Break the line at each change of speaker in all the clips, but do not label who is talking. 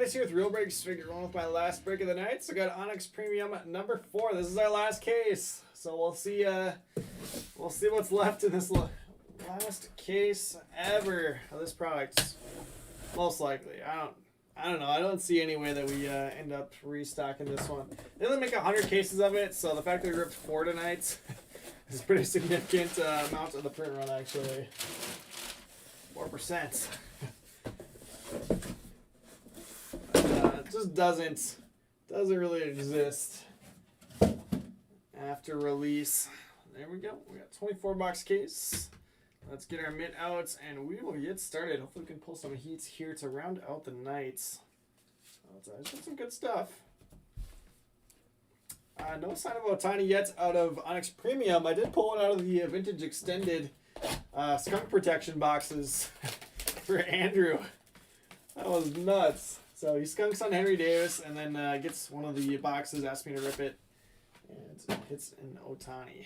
Boys here with Real Breaks. Figure one with my last break of the night. So I got Onyx Premium number 4. This is our last case. So we'll see what's left in this last case ever of this product. Most likely. I don't know. I don't see any way that we end up restocking this one. They only make 100 cases of it, so the fact that we ripped 4 tonight is a pretty significant amount of the print run, actually. 4%. It just doesn't really exist after release. There we go. We got 24 box case. Let's get our mitt out and we will get started. Hopefully we can pull some heats here to round out the night. So it's got some good stuff. No sign of Ohtani yet out of Onyx Premium. I did pull one out of the Vintage Extended skunk protection boxes for Andrew. That was nuts. So he skunks on Henry Davis and then gets one of the boxes, asks me to rip it, and hits an Ohtani.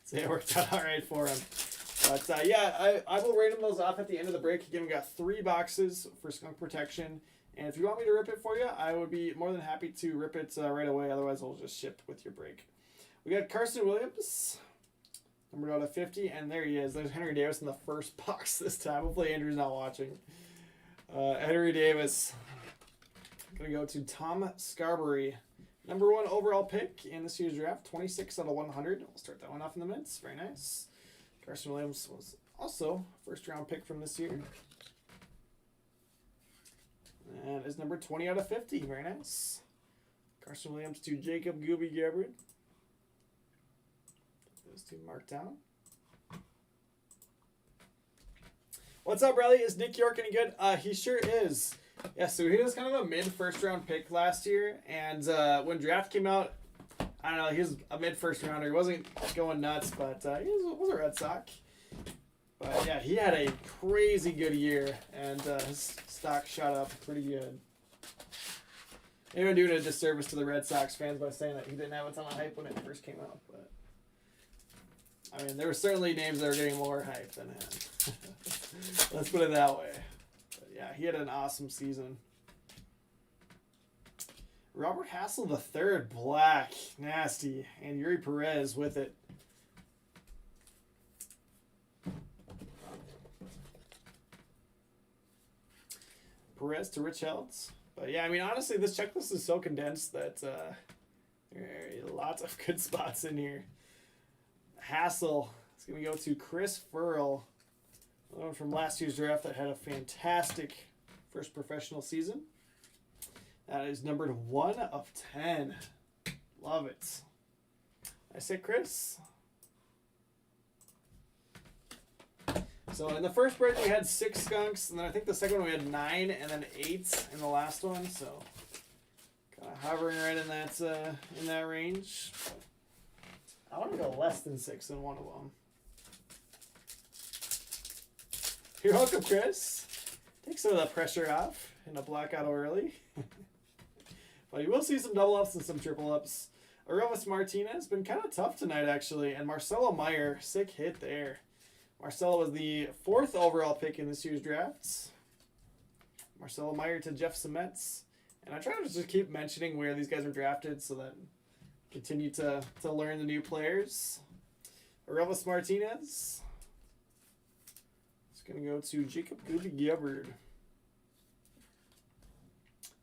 So it worked out all right for him. But yeah, I will rate him those off at the end of the break. Again, we got 3 boxes for skunk protection. And if you want me to rip it for you, I would be more than happy to rip it right away. Otherwise, I'll just ship with your break. We got Carson Williams, numbered out of 50. And there he is. There's Henry Davis in the first box this time. Hopefully Andrew's not watching. Henry Davis. Going to go to Tom Scarberry. Number 1 overall pick in this year's draft. 26 out of 100. We'll start that one off in the mints. Very nice. Carson Williams was also first round pick from this year. And is number 20 out of 50. Very nice. Carson Williams to Jacob Gooby Gabbard. Those two marked down. What's up, Riley? Is Nick York any good? He sure is. Yeah, so he was kind of a mid-first round pick last year. And when draft came out, I don't know, he was a mid-first rounder. He wasn't going nuts, but he was a Red Sox. But yeah, he had a crazy good year, and his stock shot up pretty good. Maybe I'm doing a disservice to the Red Sox fans by saying that he didn't have a ton of hype when it first came out. But I mean, there were certainly names that were getting more hype than him. Let's put it that way. But yeah, he had an awesome season. Robert Hassel III, black, nasty, and Yuri Perez with it. Perez to Rich Helds. But yeah, I mean, honestly, this checklist is so condensed that there are lots of good spots in here. Hassel is going to go to Chris Furl, one from last year's draft that had a fantastic first professional season. That is numbered 1 of 10. Love it. I say Chris. So in the first break we had 6 skunks, and then I think the second one we had 9, and then 8 in the last one. So kind of hovering right in that range. But I want to go less than 6 in one of them. You're welcome, Chris. Take some of that pressure off in a blackout early. But you will see some double ups and some triple ups. Arelis Martinez been kind of tough tonight, actually. And Marcelo Meyer, sick hit there. Marcelo was the 4th overall pick in this year's drafts. Marcelo Meyer to Jeff Semets. And I try to just keep mentioning where these guys are drafted so that continue to learn the new players. Arelis Martinez. It's going to go to Jacob Gooby Gabbard.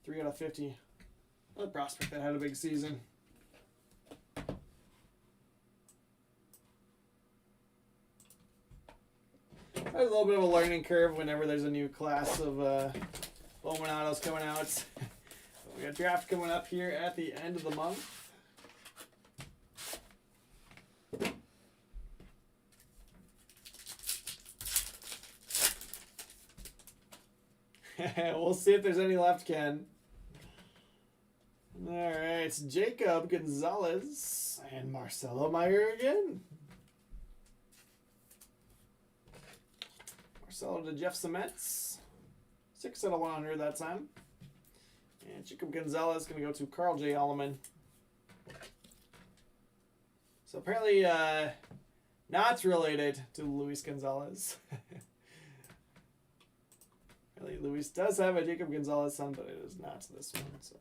3 out of 50. Another prospect that had a big season. There's a little bit of a learning curve whenever there's a new class of Bowman Autos coming out. We got draft coming up here at the end of the month. We'll see if there's any left, Ken. All right, it's Jacob Gonzalez and Marcelo Meyer again. Marcelo to Jeff Semets. 6 out of 100 that time. And Jacob Gonzalez is going to go to Carl J. Alleman. So apparently not related to Luis Gonzalez. Really, St. Louis does have a Jacob Gonzalez son, but it is not this one. So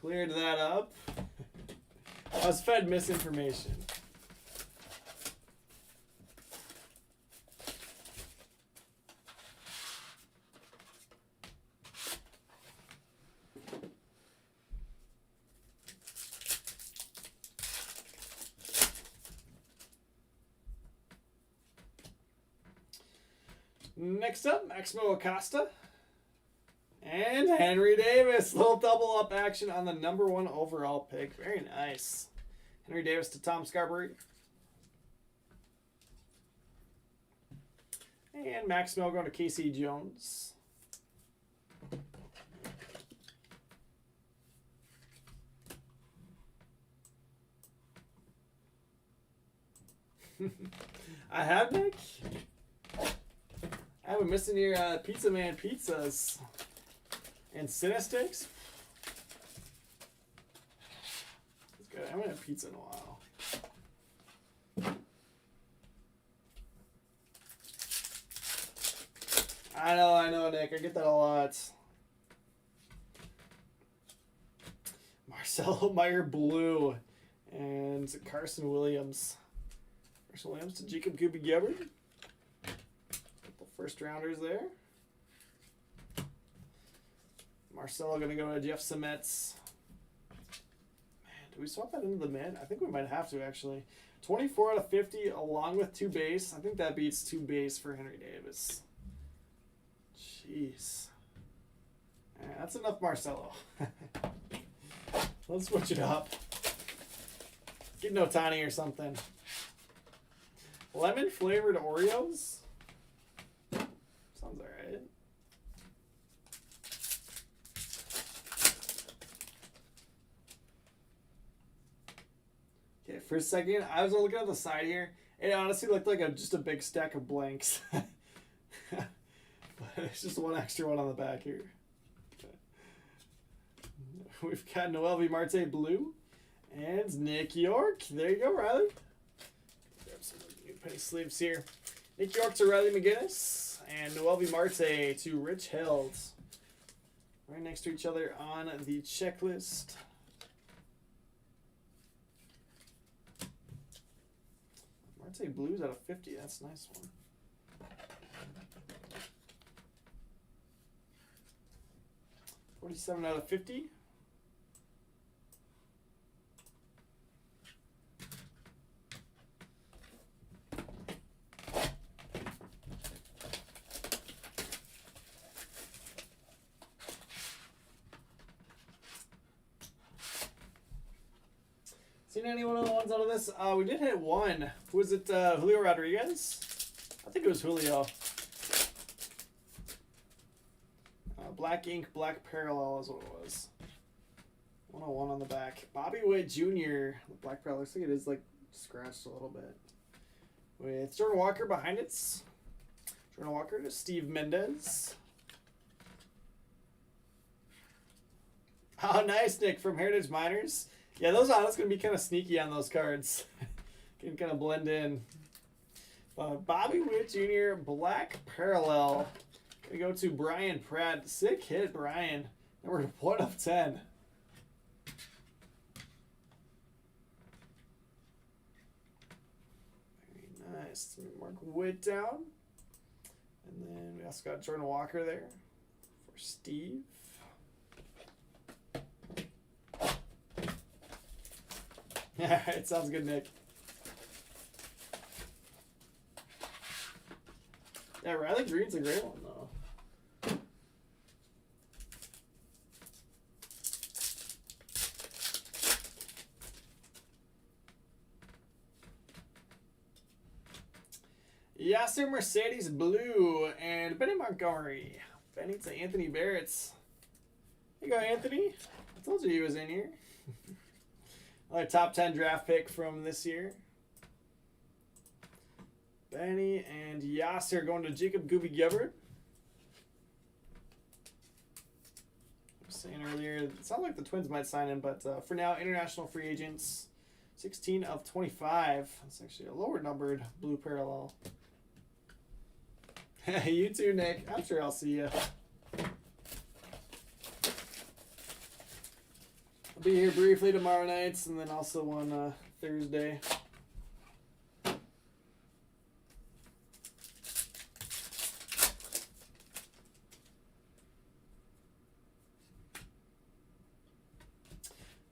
cleared that up. I was fed misinformation. Next up, Maximo Acosta and Henry Davis. Little double up action on the #1 overall pick. Very nice. Henry Davis to Tom Scarberry. And Maximo going to Casey Jones. I have, Nick. I have a missing your Pizza Man pizzas and Cinestics. That's good. I haven't had pizza in a while. I know, Nick. I get that a lot. Marcelo Meyer Blue and Carson Williams. Carson Williams to Jacob Gubi-Gebbard. First rounders there. Marcelo going to go to Jeff Semets. Man, do we swap that into the mid? I think we might have to, actually. 24 out of 50 along with 2 base. I think that beats 2 base for Henry Davis. Jeez. Right, that's enough Marcelo. Let's switch it up. Get no Otani or something. Lemon flavored Oreos? Sounds alright. Okay, for a second, I was looking at the side here. It honestly looked like just a big stack of blanks. But it's just one extra one on the back here. We've got Noel V. Marte Blue and Nick York. There you go, Riley. Grab some new penny sleeves here. Nick York to Riley McGinnis. And Noel V. Marte to Rich Held. Right next to each other on the checklist. Marte Blues out of 50. That's a nice one. $47 out of 50. Seen any one of the ones out of this? We did hit one. Was it Julio Rodriguez? I think it was Julio. Black ink, black parallel is what it was. 101 on the back. Bobby Witt Jr. The black parallel looks like it is like scratched a little bit. With Jordan Walker behind it. Jordan Walker to Steve Mendez. Oh, nice, Nick, from Heritage Miners. Yeah, those odds going to be kind of sneaky on those cards. Can kind of blend in. Bobby Witt Jr., black parallel. Going to go to Brian Pratt. Sick hit, Brian. Number 1 of 10. Very nice. Mark Witt down. And then we also got Jordan Walker there for Steve. Alright, sounds good, Nick. Yeah, Riley Green's a great one, though. Yasser Mercedes Blue and Benny Montgomery. Benny to Anthony Barretts. There you go, Anthony. I told you he was in here. Another top 10 draft pick from this year. Benny and Yasser going to Jacob Gubi-Gebbard. I was saying earlier, it sounds like the Twins might sign him, but for now, international free agents, 16 of 25. That's actually a lower numbered blue parallel. You too, Nick. I'm sure I'll see you. be here briefly tomorrow nights, and then also on Thursday.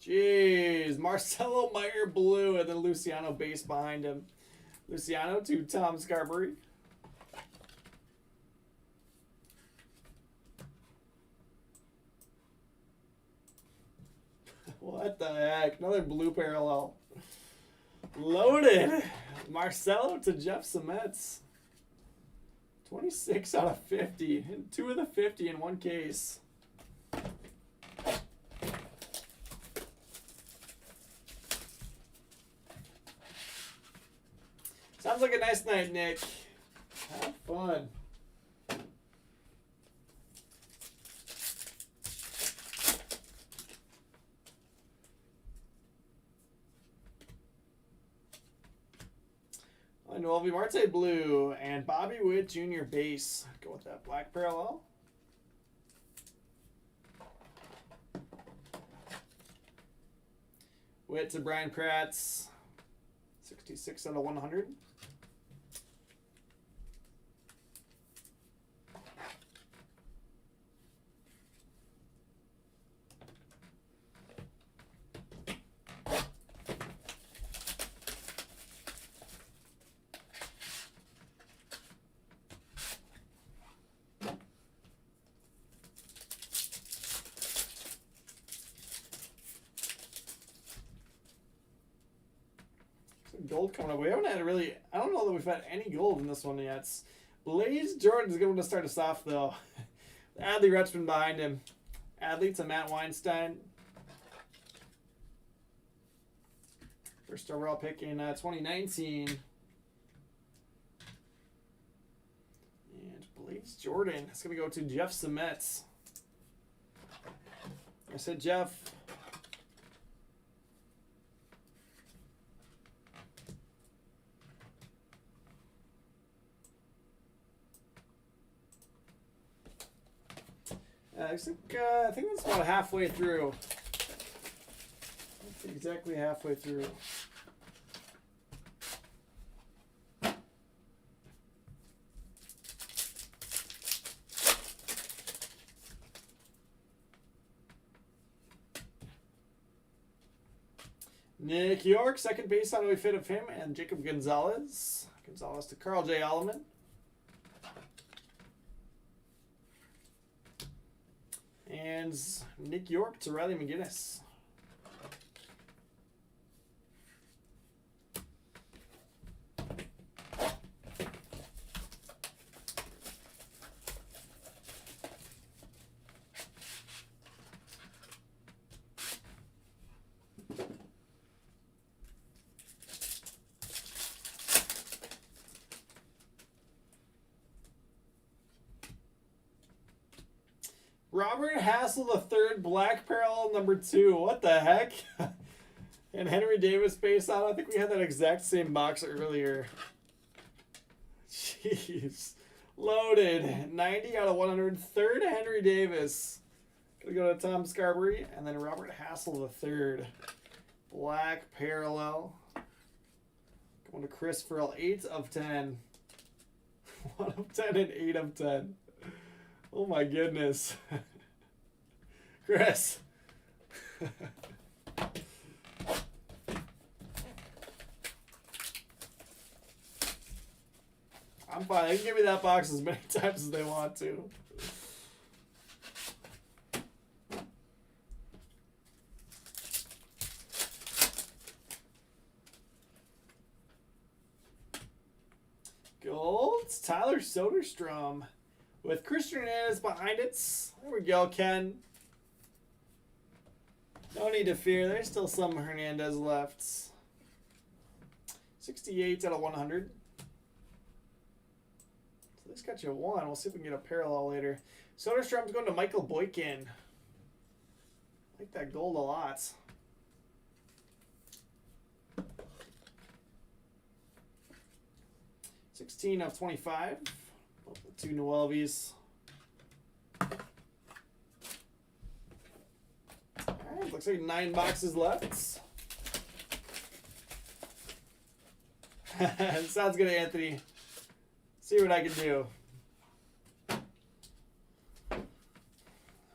Jeez, Marcelo Meyer blue and then Luciano base behind him. Luciano to Tom Scarberry. What the heck? Another blue parallel. Loaded. Marcelo to Jeff Semets. 26 out of 50. And 2 of the 50 in one case. Sounds like a nice night, Nick. Have fun. Noelvi Marte blue and Bobby Witt Jr. base. Go with that black parallel. Witt to Brian Kratz. 66 out of 100. Gold coming up. We haven't had really, I don't know that we've had any gold in this one yet. Blaze Jordan's going to start us off, though. Adley Rutschman behind him. Adley to Matt Weinstein. First overall pick in 2019. And Blaze Jordan. It's going to go to Jeff Semets. I said Jeff. I think that's about halfway through. That's exactly halfway through. Nick York, second base on the way fit of him, and Jacob Gonzalez. Gonzalez to Carl J. Alleman. And Nick York to Riley McGinnis. Robert Hassel the third, black parallel number 2. What the heck? And Henry Davis base on. I think we had that exact same box earlier. Jeez. Loaded. 90 out of 100. Third Henry Davis. Gonna go to Tom Scarberry. And then Robert Hassel the third. Black parallel. Going to Chris Farrell. 8 of 10. 1 of 10 and 8 of 10. Oh my goodness. Chris. I'm fine. They can give me that box as many times as they want to. Golds. Tyler Soderstrom. With Christian Hernandez behind it. There we go, Ken. No need to fear. There's still some Hernandez left. 68 out of 100. So this got you 1. We'll see if we can get a parallel later. Soderstrom's going to Michael Boykin. I like that gold a lot. 16 of 25. Both the 2 Noelvis. Alright, looks Looks like 9 boxes left. Sounds good, Anthony. See what I can do.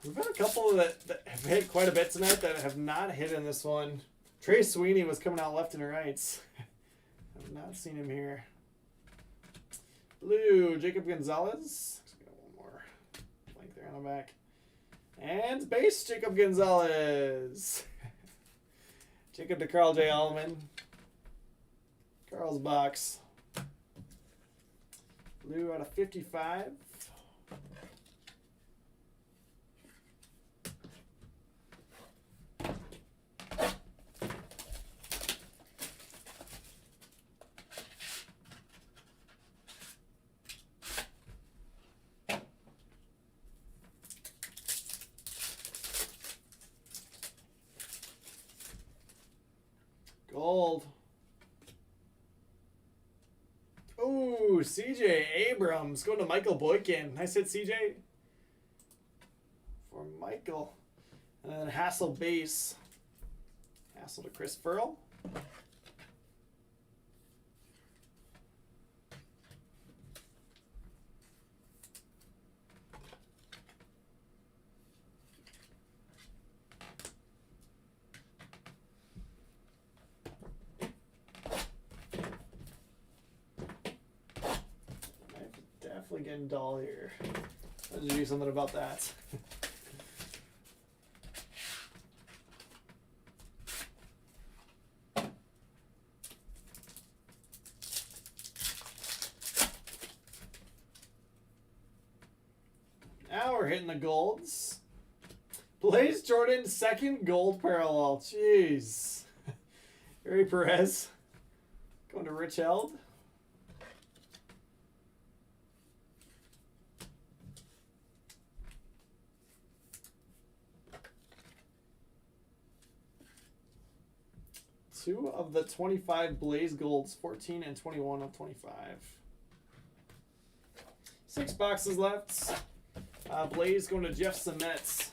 We've had a couple that have hit quite a bit tonight that have not hit in this one. Trey Sweeney was coming out left and right. I've not seen him here. Blue, Jacob Gonzalez. Let's get one more blank there on the back. And base, Jacob Gonzalez. Jacob to Carl J. Allman. Carl's box. Blue out of 55. Gold. Ooh, CJ Abrams going to Michael Boykin. Nice hit, CJ. For Michael. And then Hassel base. Hassel to Chris Furl. Definitely getting dull here. Let's do something about that. Now we're hitting the golds. Blaze Jordan, second gold parallel. Jeez. Harry Perez. Going to Rich Held. Two of the 25 Blaze Golds, 14 and 21 of 25. 6 boxes left. Blaze going to Jeff Semets.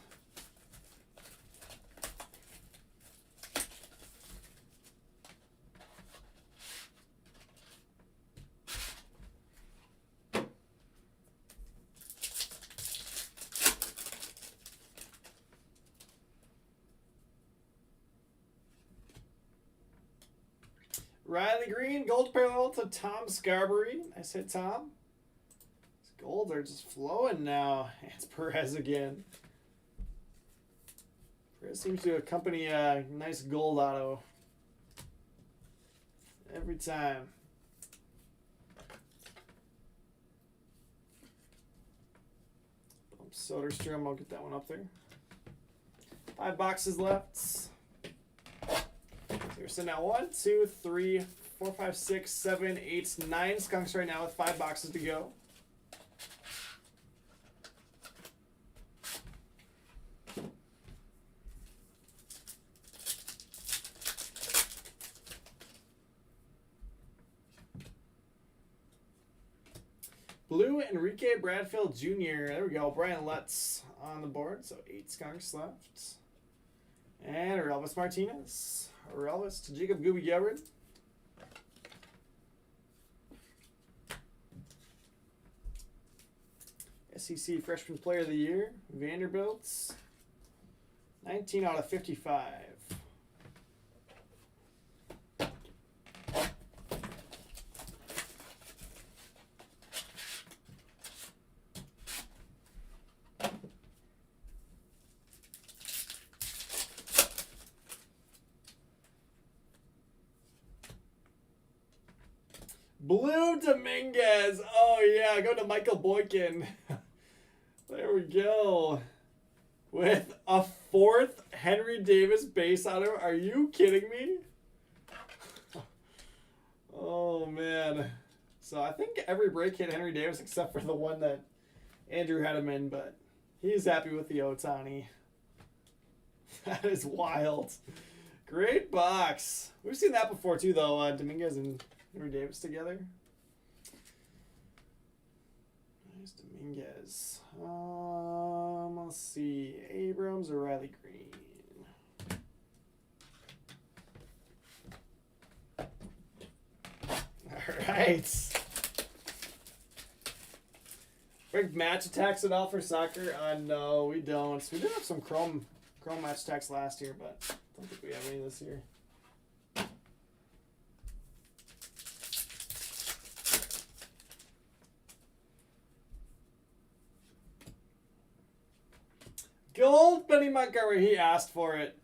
Riley Green, gold parallel to Tom Scarberry. Nice hit, Tom. These golds are just flowing now. It's Perez again. Perez seems to accompany a nice gold auto every time. Soderstrom, I'll get that one up there. 5 boxes left. We're sitting at 1, 2, 3, 4, 5, 6, 7, 8, 9 skunks right now with 5 boxes to go. Blue Enrique Bradfield Jr. There we go. Brian Lutz on the board. So 8 skunks left. And Elvis Martinez. Elvis to Jacob Gooby Gabbard. SEC Freshman Player of the Year, Vanderbilt. 19 out of 55. Blue Dominguez. Oh, yeah. Go to Michael Boykin. There we go. With a 4th Henry Davis base auto. Are you kidding me? Oh, man. So I think every break hit Henry Davis except for the one that Andrew had him in, but he's happy with the Ohtani. That is wild. Great box. We've seen that before, too, though. Dominguez and Henry Davis together. Nice Dominguez. Let's see. Abrams or Riley Green? right. Big match attacks at all for soccer? No, we don't. We did have some chrome match attacks last year, but I don't think we have any this year. Gold Benny Montgomery. He asked for it.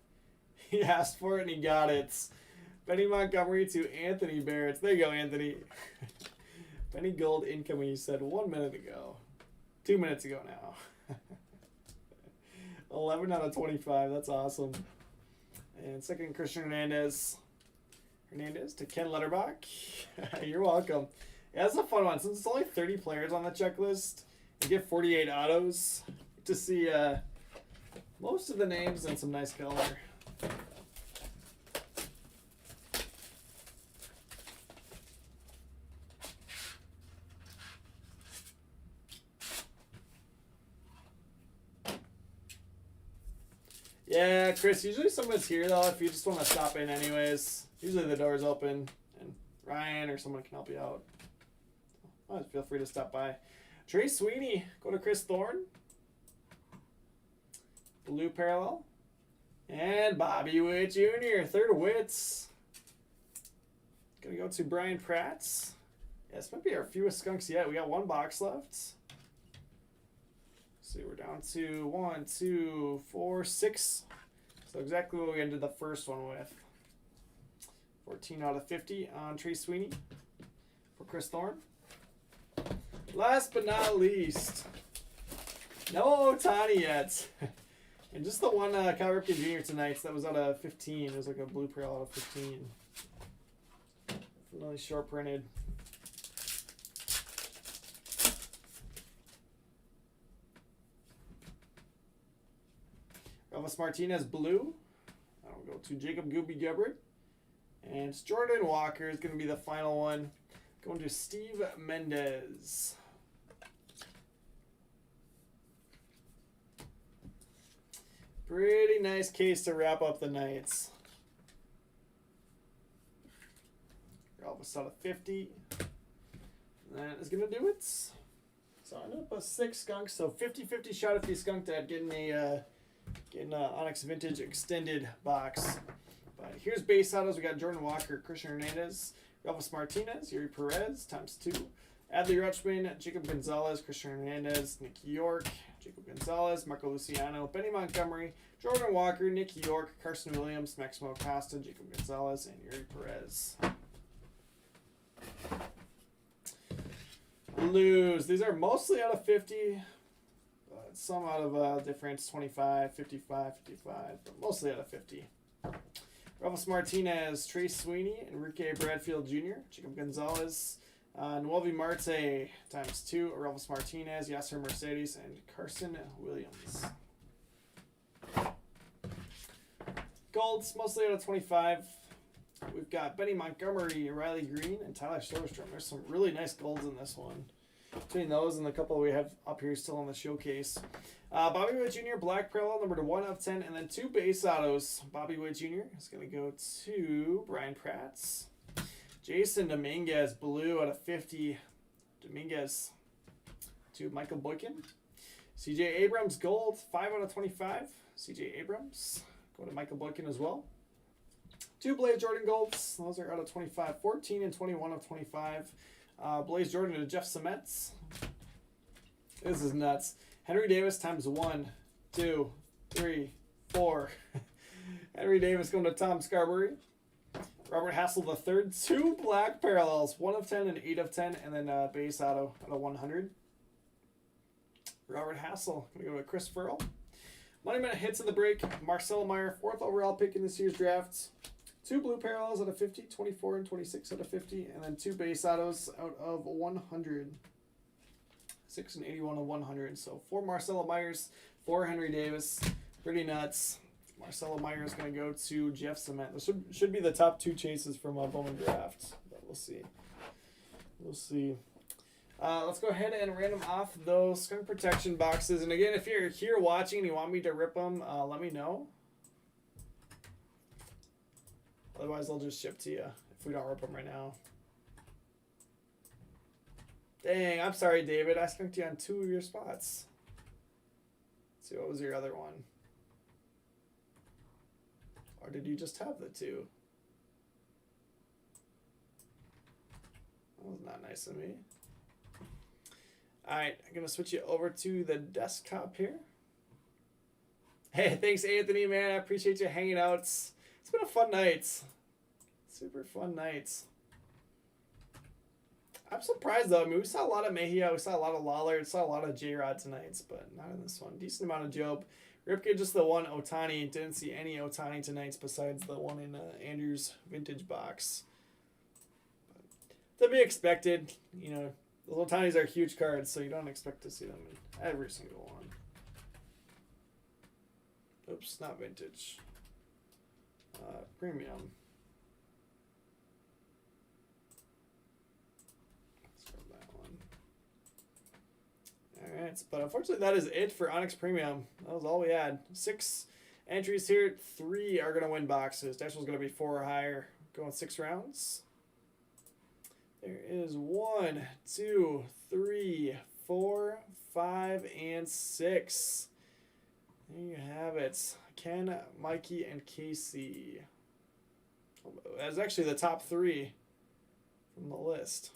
He asked for it and he got it. Benny Montgomery to Anthony Barrett. There you go, Anthony. Benny Gold incoming, you said 1 minute ago. 2 minutes ago now. 11 out of 25. That's awesome. And second, Christian Hernandez. To Ken Letterbach. You're welcome. Yeah, that's a fun one. Since it's only 30 players on the checklist, you get 48 autos. To see most of the names and some nice color. Yeah, Chris, usually someone's here, though, if you just want to stop in anyways. Usually the door's open, and Ryan or someone can help you out. Oh, feel free to stop by. Trey Sweeney, go to Chris Thorne. Blue parallel. And Bobby Witt Jr., third Wits. Gonna go to Brian Pratt. Yeah, this might be our fewest skunks yet. We got one box left. So we're down to 1, 2, 4, 6. So exactly what we ended the first one with. 14 out of 50 on Trey Sweeney for Chris Thorne. Last but not least, no Ohtani yet. And just the one Cal Ripken Jr. tonight, so that was out of 15. It was like a blue pearl out of 15. Really short printed. Elvis Martinez blue. That'll go to Jacob Gooby Gubbard. And it's Jordan Walker is going to be the final one. Going to Steve Mendez. Pretty nice case to wrap up the nights. Elvis out of 50. That is going to do it. So I ended up with 6 skunks. So 50-50 shot if you skunked at getting a Onyx Vintage Extended box. But here's base autos. We got Jordan Walker, Christian Hernandez, Elvis Martinez, Yuri Perez ×2, Adley Rutschman, Jacob Gonzalez, Christian Hernandez, Nick York, Jacob Gonzalez, Marco Luciano, Benny Montgomery, Jordan Walker, Nick York, Carson Williams, Maximo Acosta, Jacob Gonzalez, and Yuri Perez. Blues. These are mostly out of 50. Some out of difference, 25, 55, 55, but mostly out of 50. Elvis Martinez, Trey Sweeney, Enrique Bradfield Jr., Jacob Gonzalez, Noelvi Marte ×2, Elvis Martinez, Yasser Mercedes, and Carson Williams. Golds, mostly out of 25. We've got Benny Montgomery, Riley Green, and Tyler Soderstrom. There's some really nice golds in this one. Between those and the couple we have up here still on the showcase. Bobby Witt Jr., black parallel, number 1 of 10, and then 2 base autos. Bobby Witt Jr. is going to go to Brian Pratt. Jason Dominguez, blue out of 50. Dominguez to Michael Boykin. CJ Abrams, gold, 5 out of 25. CJ Abrams, go to Michael Boykin as well. 2 Blaze Jordan golds. Those are out of 25. 14 and 21 of 25. Blaze Jordan to Jeff Semets. This is nuts. Henry Davis ×1, 2, 3, 4. Henry Davis going to Tom Scarberry. Robert Hassel III, 2 black parallels, 1 of 10 and 8 of 10, and then base auto out of 100. Robert Hassel going to go to Chris Furl. Money Minute hits in the break. Marcelo Meyer, 4th overall pick in this year's drafts. 2 blue parallels out of 50, 24 and 26 out of 50, and then 2 base autos out of 100. 6 and 81 of 100. So 4 Marcelo Myers, 4 Henry Davis. Pretty nuts. Marcelo Myers is going to go to Jeff Cement. This should be the top 2 chases from Bowman Draft, but we'll see. We'll see. Let's go ahead and random off those skunk protection boxes. And again, if you're here watching and you want me to rip them, let me know. Otherwise, I'll just ship to you if we don't rip them right now. Dang, I'm sorry, David. I skunked you on 2 of your spots. Let's see, what was your other one? Or did you just have the 2? That was not nice of me. Alright, I'm going to switch you over to the desktop here. Hey, thanks, Anthony, man. I appreciate you hanging out. It's been a fun night. Super fun night. I'm surprised, though. I mean, we saw a lot of Mejia. We saw a lot of Lawler. We saw a lot of J-Rod tonight, but not in this one. Decent amount of Job. Ripke, just the one Otani. Didn't see any Otani tonight besides the one in Andrew's vintage box. But to be expected. You know, the Otanis are huge cards, so you don't expect to see them in every single one. Oops, not vintage. Premium. Let's grab that one. Alright, but unfortunately that is it for Onyx Premium. That was all we had. 6 entries here. 3 are going to win boxes. Next one's going to be 4 or higher. Going 6 rounds. There is 1, 2, 3, 4, 5, and 6. There you have it. Ken, Mikey, and Casey. That's actually the top 3 from the list.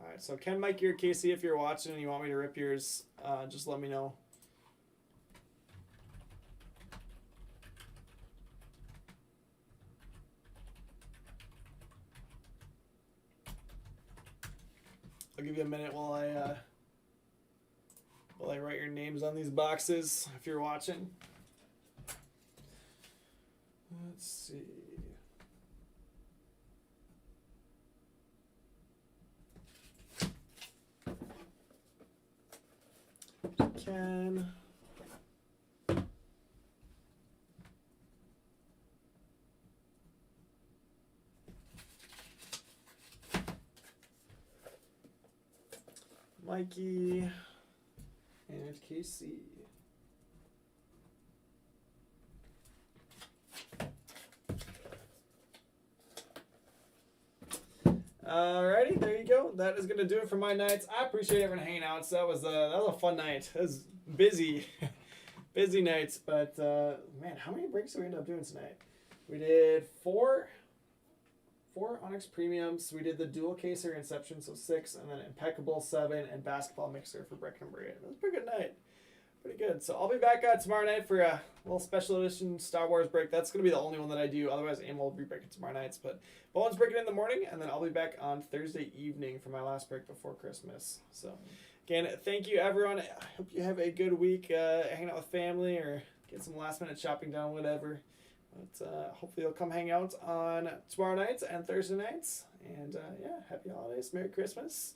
Alright, so Ken, Mikey, or Casey, if you're watching and you want me to rip yours, just let me know. I'll give you a minute while I write your names on these boxes if you're watching. Let's see. Ken. Mikey. And Casey. Alrighty, there you go. That is gonna do it for my nights. I appreciate everyone hanging out. So that was a fun night. It was busy, busy nights. But man, how many breaks did we end up doing tonight? We did 4 Onyx Premiums. We did the dual caser Inception, so 6, and then Impeccable 7, and Basketball Mixer for break number 8. It was a pretty good night. Pretty good. So I'll be back tomorrow night for a little special edition Star Wars break. That's going to be the only one that I do. Otherwise, Aim will be breaking tomorrow nights. But Bowen's breaking in the morning, and then I'll be back on Thursday evening for my last break before Christmas. So, again, thank you, everyone. I hope you have a good week hanging out with family or get some last-minute shopping done, whatever. But hopefully you'll come hang out on tomorrow nights and Thursday nights. And, yeah, happy holidays. Merry Christmas.